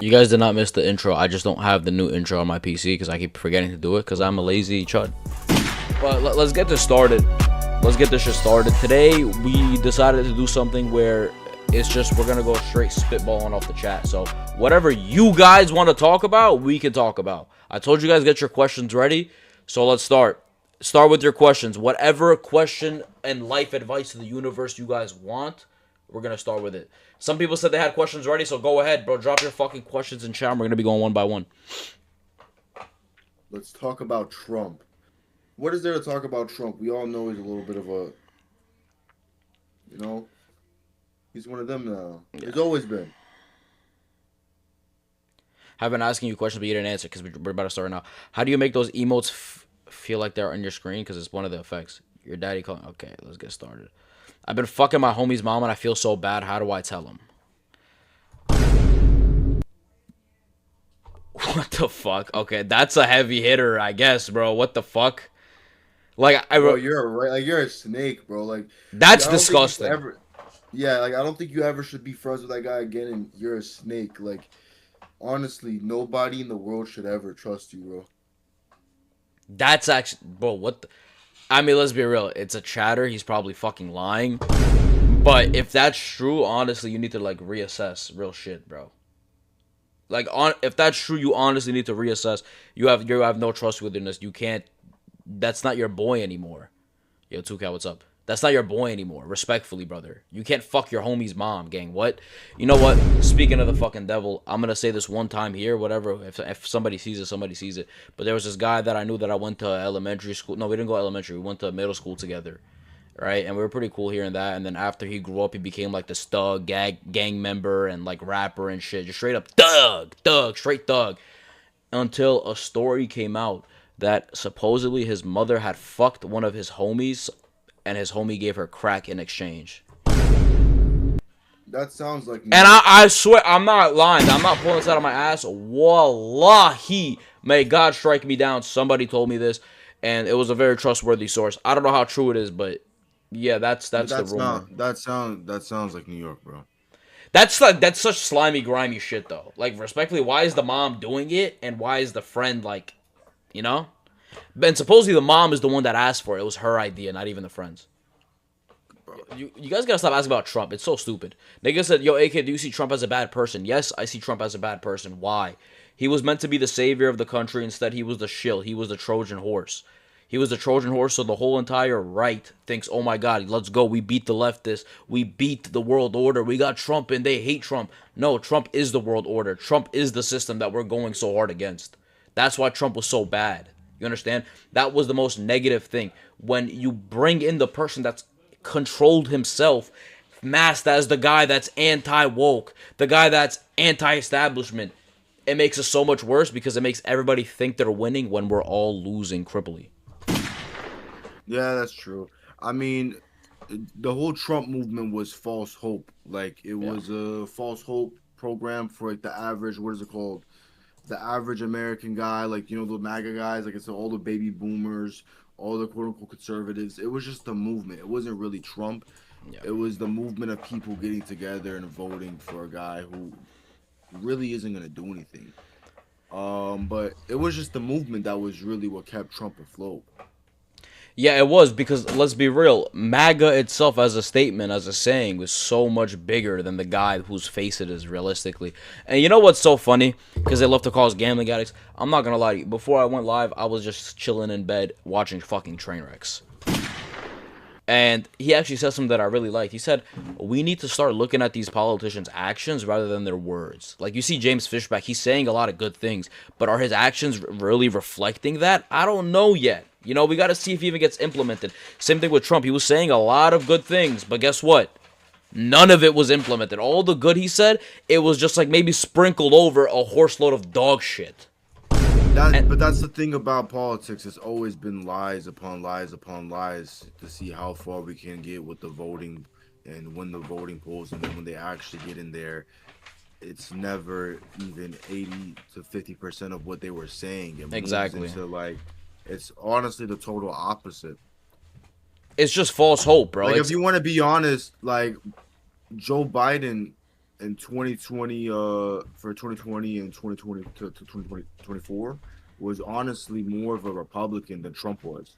You guys did not miss the intro. I just don't have the new intro on my PC because I keep forgetting to do it because I'm a lazy chud. But let's get this started. Let's get this shit started. Today, we decided to do something where it's just we're going to go straight spitballing off the chat. So whatever you guys want to talk about, we can talk about. I told you guys get your questions ready. So let's start. Start with your questions. Whatever question and life advice to the universe you guys want, we're going to start with it. Some people said they had questions ready, so go ahead, bro. Drop your fucking questions in chat. We're going to be going one by one. Let's talk about Trump. What is there to talk about Trump? We all know he's a little bit of a, he's one of them now. Yeah. He's always been. I've been asking you questions, but you didn't answer because we're about to start now. How do you make those emotes feel like they're on your screen? Because it's one of the effects. Your daddy calling. Okay, let's get started. I've been fucking my homie's mom and I feel so bad. How do I tell him? What the fuck? Okay, that's a heavy hitter, I guess, bro. What the fuck? Like, bro, you're a snake, bro. Like, that's disgusting. I don't think you ever should be friends with that guy again. And you're a snake. Like, honestly, nobody in the world should ever trust you, bro. That's actually, bro. What? I mean, let's be real. It's a chatter. He's probably fucking lying. But if that's true, honestly, you need to like reassess real shit, bro. Like, if that's true, you honestly need to reassess. You have no trustworthiness. You can't. That's not your boy anymore. Yo, 2K, what's up? That's not your boy anymore. Respectfully, brother. You can't fuck your homie's mom, gang. What? You know what? Speaking of the fucking devil, I'm going to say this one time here, whatever. If somebody sees it, somebody sees it. But there was this guy that I knew that I went to elementary school. No, we didn't go elementary. We went to middle school together. Right? And we were pretty cool here and that. And then after he grew up, he became like this thug, gang member and like rapper and shit. Just straight up straight thug. Until a story came out that supposedly his mother had fucked one of his homies and his homie gave her crack in exchange. That sounds like... And I swear, I'm not lying. I'm not pulling this out of my ass. Wallahi. May God strike me down. Somebody told me this, and it was a very trustworthy source. I don't know how true it is, but yeah, that's the rumor. That sounds like New York, bro. That's such slimy, grimy shit, though. Like, respectfully, why is the mom doing it, and why is the friend, like, you know? And supposedly the mom is the one that asked for it. It was her idea, not even the friends. You guys gotta stop asking about Trump. It's so stupid. Nigga said, yo, AK, do you see Trump as a bad person? Yes, I see Trump as a bad person. Why? He was meant to be the savior of the country. Instead, he was the shill. He was the Trojan horse. He was the Trojan horse, so the whole entire right thinks, oh my God, let's go. We beat the leftists. We beat the world order. We got Trump and they hate Trump. No, Trump is the world order. Trump is the system that we're going so hard against. That's why Trump was so bad. You understand? That was the most negative thing. When you bring in the person that's controlled himself, masked as the guy that's anti-woke, the guy that's anti-establishment, it makes it so much worse because it makes everybody think they're winning when we're all losing cripply. Yeah, that's true. I mean, the whole Trump movement was false hope. Like, it was a false hope program for, like, the average, what is it called? The average American guy, like, the MAGA guys, like, it's all the baby boomers, all the quote-unquote conservatives. It was just a movement. It wasn't really Trump. Yeah. It was the movement of people getting together and voting for a guy who really isn't going to do anything. But it was just the movement that was really what kept Trump afloat. Yeah, it was, because let's be real, MAGA itself as a statement, as a saying, was so much bigger than the guy whose face it is realistically. And you know what's so funny? Because they love to call us gambling addicts. I'm not going to lie to you. Before I went live, I was just chilling in bed watching fucking train wrecks. And he actually said something that I really liked. He said, we need to start looking at these politicians' actions rather than their words. Like, you see James Fishback, he's saying a lot of good things, but are his actions really reflecting that? I don't know yet. You know, we got to see if he even gets implemented. Same thing with Trump. He was saying a lot of good things, but guess what? None of it was implemented. All the good he said, it was just like maybe sprinkled over a horse load of dog shit. But that's the thing about politics. It's always been lies upon lies upon lies to see how far we can get with the voting and when the voting polls, and then when they actually get in there, it's never even 80 to 50% of what they were saying. Exactly. It's honestly the total opposite. It's just false hope, bro. Like, if you want to be honest, like, Joe Biden in 2020, for 2020 and 2020 to 2024 was honestly more of a Republican than Trump was.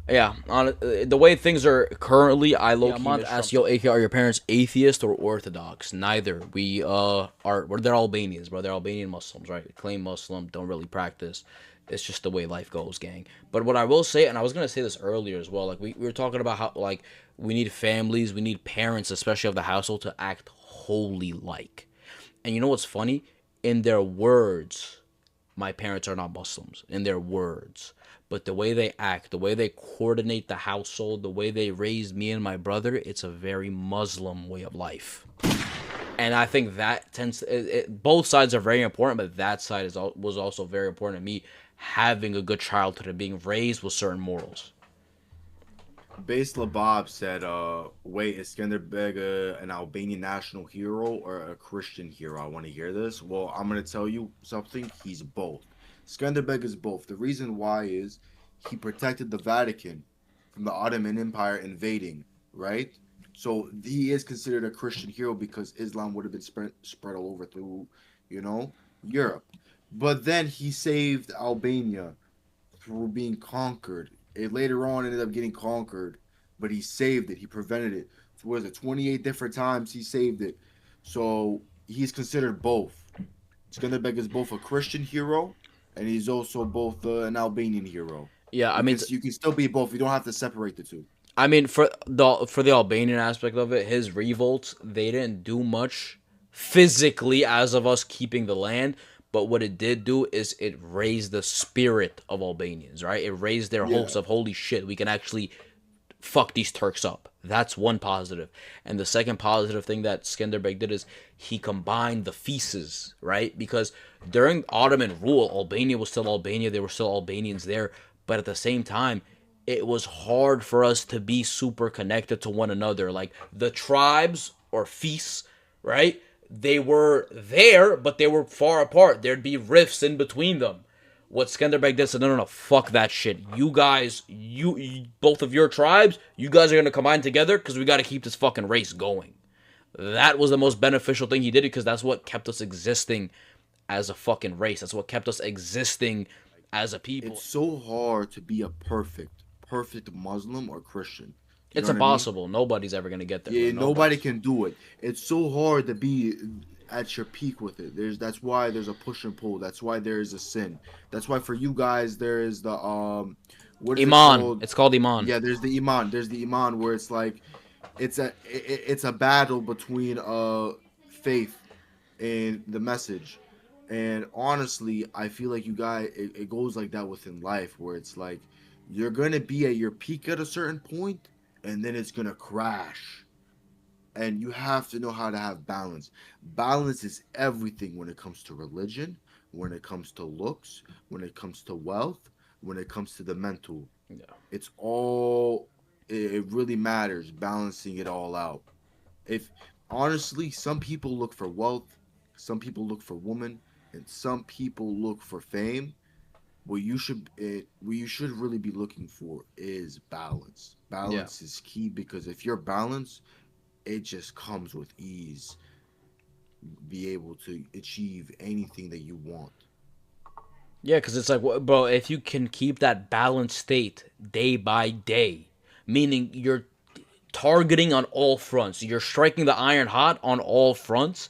Yeah, the way things are currently, I low key Ahmad miss asked, Trump. Yo, AK, are your parents atheist or Orthodox? Neither. We they're Albanians, bro. They're Albanian Muslims, right? Claim Muslim, don't really practice. It's just the way life goes, gang. But what I will say, and I was gonna say this earlier as well, like we were talking about how like we need families, we need parents, especially of the household, to act holy like. And you know what's funny? In their words, my parents are not Muslims in their words, but the way they act, the way they coordinate the household, the way they raised me and my brother, it's a very Muslim way of life. And I think that tends to, both sides are very important, but that side was also very important to me, having a good childhood and being raised with certain morals. Base Labab said, wait, is Skanderbeg an Albanian national hero or a Christian hero? I want to hear this. Well, I'm going to tell you something. He's both. Skanderbeg is both. The reason why is he protected the Vatican from the Ottoman Empire invading, right? So he is considered a Christian hero because Islam would have been spread all over through, you know, Europe. But then he saved Albania through being conquered. It later on ended up getting conquered, but he saved it. He prevented it. So was it 28 different times he saved it? So he's considered both. Skanderbeg is both a Christian hero and he's also both an Albanian hero. Yeah, I mean, You can still be both. You don't have to separate the two. for the Albanian aspect of it, his revolts, they didn't do much physically as of us keeping the land, but what it did do is it raised the spirit of Albanians, right? It raised their Yeah. hopes of holy shit, we can actually fuck these Turks up. That's one positive. And the second positive thing that Skanderbeg did is he combined the feasts, right? Because during Ottoman rule, Albania was still Albania. There were still Albanians there. But at the same time, it was hard for us to be super connected to one another. Like the tribes or feasts, right? They were there, but they were far apart. There'd be rifts in between them. What Skanderbeg did said, no, fuck that shit. You guys, both of your tribes, you guys are gonna combine together because we gotta keep this fucking race going. That was the most beneficial thing he did because that's what kept us existing as a fucking race. That's what kept us existing as a people. It's so hard to be a perfect Muslim or Christian. You It's know what I mean? impossible. Nobody's ever gonna get there. Yeah, Bro. nobody can do it. It's so hard to be at your peak with it. That's why there's a push and pull. That's why there is a sin. That's why for you guys there is the what is it Iman. called? It's called Iman. Yeah, there's the iman. There's the iman where it's like it's a battle between faith and the message. And honestly, I feel like you guys it goes like that within life where it's like you're gonna be at your peak at a certain point and then it's gonna crash. And you have to know how to have balance. Balance is everything when it comes to religion, when it comes to looks, when it comes to wealth, when it comes to the mental. Yeah. It's all it really matters balancing it all out. If honestly, some people look for wealth, some people look for women, and some people look for fame. What you should really be looking for is balance. Yeah. Balance is key because if you're balanced, it just comes with ease. Be able to achieve anything that you want. Yeah, because it's like, bro, if you can keep that balanced state day by day, meaning you're targeting on all fronts, you're striking the iron hot on all fronts,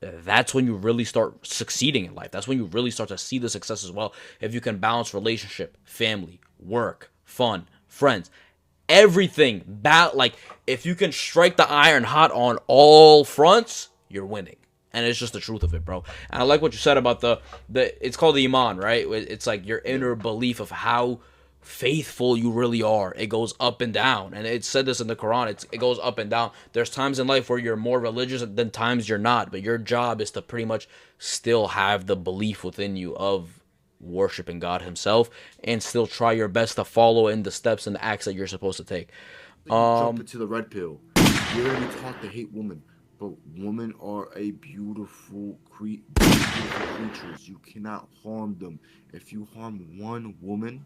that's when you really start succeeding in life. That's when you really start to see the success as well. If you can balance relationship, family, work, fun, friends, everything, like if you can strike the iron hot on all fronts, you're winning. And it's just the truth of it, bro. And I like what you said about the it's called the iman, right? It's like your inner belief of how faithful you really are. It goes up and down. And it said this in the Quran. It goes up and down. There's times in life where you're more religious than times you're not. But your job is to pretty much still have the belief within you of worshiping God himself and still try your best to follow in the steps and the acts that you're supposed to take. Jump into the red pill. You're gonna be taught to hate women, but women are a beautiful creatures. You cannot harm them. If you harm one woman,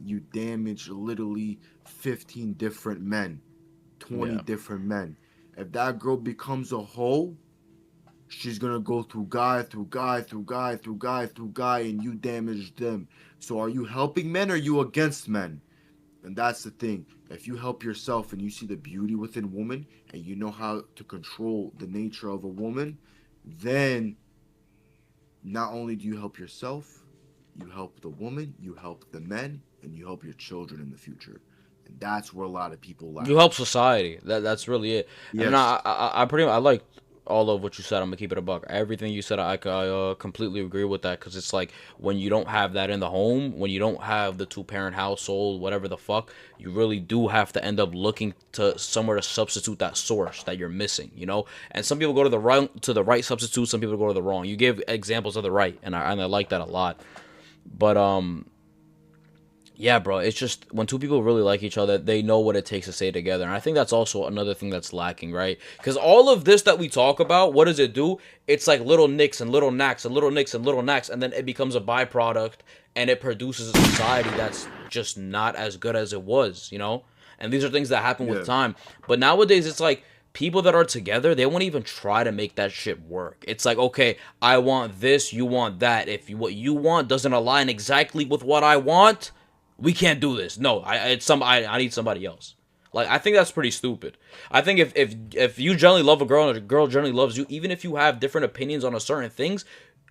you damage literally 15 different men, 20 Yeah. different men. If that girl becomes a hoe, she's gonna go through guy, through guy, through guy, through guy, through guy, and you damage them. So are you helping men or are you against men? And that's the thing. If you help yourself and you see the beauty within woman and you know how to control the nature of a woman, then not only do you help yourself, you help the woman, you help the men, and you help your children in the future. And that's where a lot of people lack. You help society. That's really it. And Yes. I like all of what you said. I'm gonna keep it a buck. Everything you said, I completely agree with that. Because it's like when you don't have that in the home, when you don't have the two-parent household, whatever the fuck, you really do have to end up looking to somewhere to substitute that source that you're missing. You know. And some people go to the right substitute. Some people go to the wrong. You give examples of the right, and I like that a lot. But yeah, bro, it's just when two people really like each other, they know what it takes to stay together. And I think that's also another thing that's lacking, right? Because all of this that we talk about, what does it do? It's like little nicks and little knacks and little nicks and little knacks, and then it becomes a byproduct and it produces a society that's just not as good as it was, you know? And these are things that happen with time. But nowadays, it's like people that are together, they won't even try to make that shit work. It's like, okay, I want this, you want that. If what you want doesn't align exactly with what I want, we can't do this. No, I need somebody else. Like, I think that's pretty stupid. I think if you generally love a girl and a girl generally loves you, even if you have different opinions on a certain things,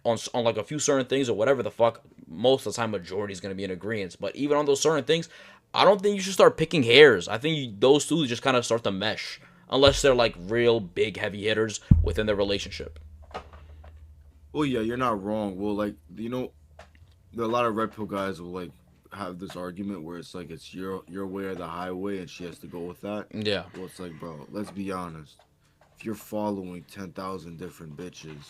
on like a few certain things or whatever the fuck, most of the time majority is gonna be in agreement. But even on those certain things, I don't think you should start picking hairs. I think those two just kind of start to mesh, unless they're like real big heavy hitters within their relationship. Well, yeah, you're not wrong. Well, like, there are a lot of red pill guys will like have this argument where it's like it's your way or the highway, and she has to go with that. Yeah. Well, it's like, bro, let's be honest. If you're following 10,000 different bitches,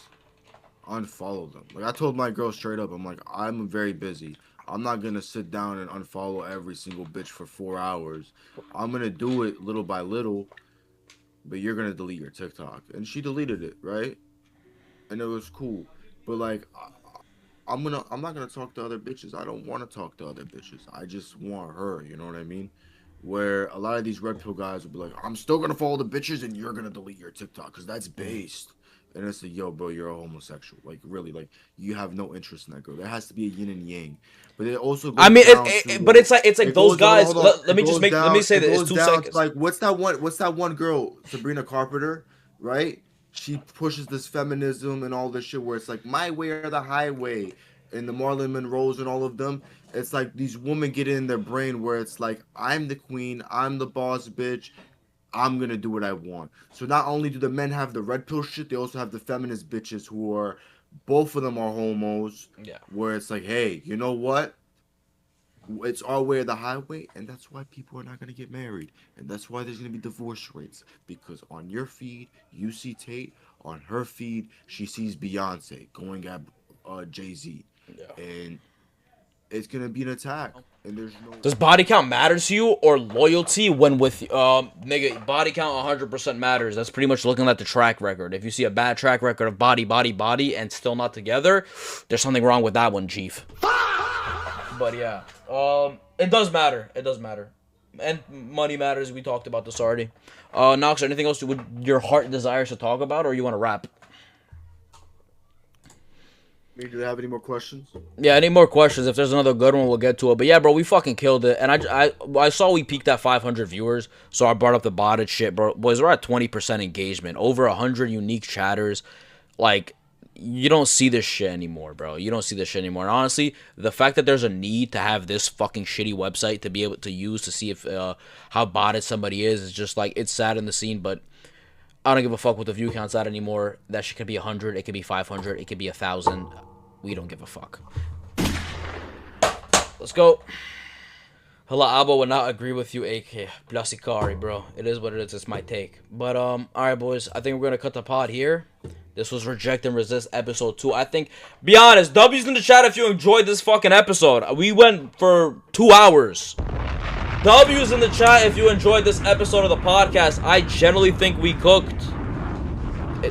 unfollow them. Like I told my girl straight up, I'm like, I'm very busy. I'm not gonna sit down and unfollow every single bitch for 4 hours. I'm gonna do it little by little, but you're gonna delete your TikTok. And she deleted it, right? And it was cool. But like I'm not gonna talk to other bitches. I don't wanna talk to other bitches. I just want her, you know what I mean? Where a lot of these red pill guys will be like, I'm still gonna follow the bitches and you're gonna delete your TikTok because that's based. And it's like, yo, bro, you're a homosexual. Like, really, like, you have no interest in that girl. There has to be a yin and yang. But it also goes I mean, down to, but it's like those guys. hold on. Let me just let me say this. Goes 2 down seconds. to, like, what's that one girl, Sabrina Carpenter, right? She pushes this feminism and all this shit where it's like my way or the highway, and the Marilyn Monroes and all of them. It's like these women get in their brain where it's like, I'm the queen, I'm the boss bitch, I'm gonna do what I want. So not only do the men have the red pill shit, they also have the feminist bitches who are, both of them are homos. Yeah. Where it's like, hey, you know what? It's our way or the highway, and that's why people are not gonna get married, and that's why there's gonna be divorce rates. Because on your feed, you see Tate. On her feed, she sees Beyonce going at Jay-Z, and it's gonna be an attack. And there's no. Does body count matter to you or loyalty when with nigga, body count 100% matters. That's pretty much looking at the track record. If you see a bad track record of body and still not together, there's something wrong with that one, chief. But yeah, it does matter. It does matter. And money matters. We talked about this already. Nox, anything else would your heart desires to talk about, or you want to wrap? Do you have any more questions? Yeah, any more questions? If there's another good one, we'll get to it. But yeah, bro, we fucking killed it. And I saw we peaked at 500 viewers, so I brought up the botted shit, bro. Boys, we're at 20% engagement, over 100 unique chatters. Like, you don't see this shit anymore, bro. You don't see this shit anymore. And honestly, the fact that there's a need to have this fucking shitty website to be able to use to see if how botted somebody is just like, it's sad in the scene, but I don't give a fuck what the view count's at anymore. That shit could be 100, it could be 500, it could be 1,000. We don't give a fuck. Let's go. Hala Abba would not agree with you, AK. Blasikari, bro. It is what it is. It's my take. But, alright, boys. I think we're going to cut the pod here. This was Reject and Resist episode 2. I think, be honest, W's in the chat if you enjoyed this fucking episode. We went for 2 hours. W's in the chat if you enjoyed this episode of the podcast. I generally think we cooked.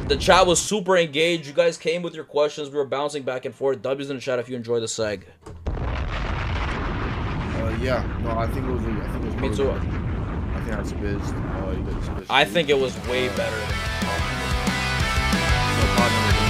The chat was super engaged. You guys came with your questions. We were bouncing back and forth. W's in the chat if you enjoyed the seg. Yeah. No, I think it was. Me too. I think I spizzed. Oh, you got spizzed. I think it was way better than. No, Pod never did.